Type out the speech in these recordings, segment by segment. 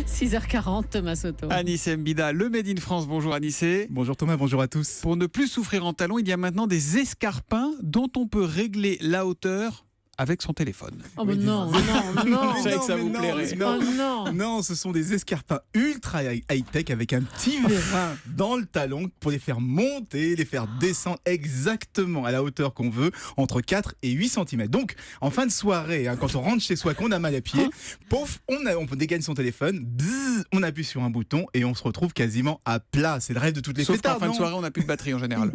6h40, Thomas Soto. Anissé Mbida, le Made in France. Bonjour Anissé. Bonjour Thomas, bonjour à tous. Pour ne plus souffrir en talons, il y a maintenant des escarpins dont on peut régler la hauteur avec son téléphone. Oh mais non. Je savais que ça vous plairait. Non, ce sont des escarpins ultra high-tech avec un petit frein dans le talon pour les faire monter, les faire descendre exactement à la hauteur qu'on veut, entre 4 et 8 cm. Donc, en fin de soirée, quand on rentre chez soi, qu'on a mal à pied, pouf, on dégaine son téléphone, bzzz, on appuie sur un bouton et on se retrouve quasiment à plat. C'est le rêve de toutes les Sauf qu'en fêtards, fin de non ? soirée, on n'a plus de batterie en général.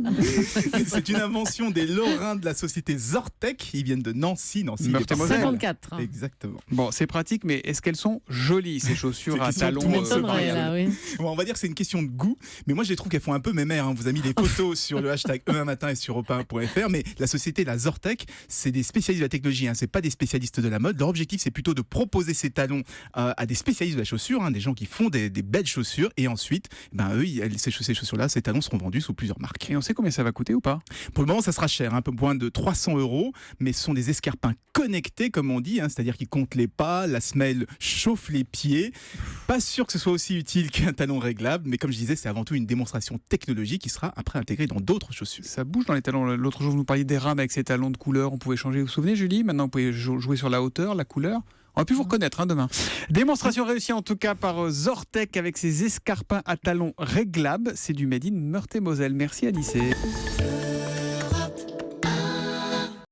C'est une invention des Lorrains de la société Zortec. Ils viennent de Nancy, Meurthe-et-Moselle. 54. Exactement. Bon, c'est pratique, mais est-ce qu'elles sont jolies, ces chaussures C'est à question de talons tout le monde se M'étonnerait, là, oui. Bon, on va dire que c'est une question de goût, mais moi je les trouve qu'elles font un peu mémère. Hein. On vous a mis des photos sur le hashtag E1matin et sur europe1.fr, mais la société, la Zortec, c'est des spécialistes de la technologie, hein. C'est pas des spécialistes de la mode. Leur objectif, c'est plutôt de proposer ces talons à des spécialistes de la chaussure, hein, des gens qui font des belles chaussures, et ensuite, eux, ces chaussures-là, ces talons seront vendus sous plusieurs marques. Et on sait combien ça va coûter ou pas? Pour le moment, ça sera cher, un peu moins de 300 €, mais ce sont des escarpins connectés, comme on dit, hein, c'est-à-dire qu'ils comptent les pas, la semelle chauffe les pieds. Pas sûr que ce soit aussi utile qu'un talon réglable, mais comme je disais, c'est avant tout une démonstration technologique qui sera après intégrée dans d'autres chaussures. Ça bouge dans les talons. L'autre jour, vous nous parliez des rames avec ces talons de couleur. On pouvait changer. Vous vous souvenez, Julie? Maintenant, vous pouvez jouer sur la hauteur, la couleur. On va plus vous reconnaître demain. Démonstration réussie en tout cas par Zortec avec ses escarpins à talons réglables. C'est du Made in Meurthe-et-Moselle. Merci Anissé.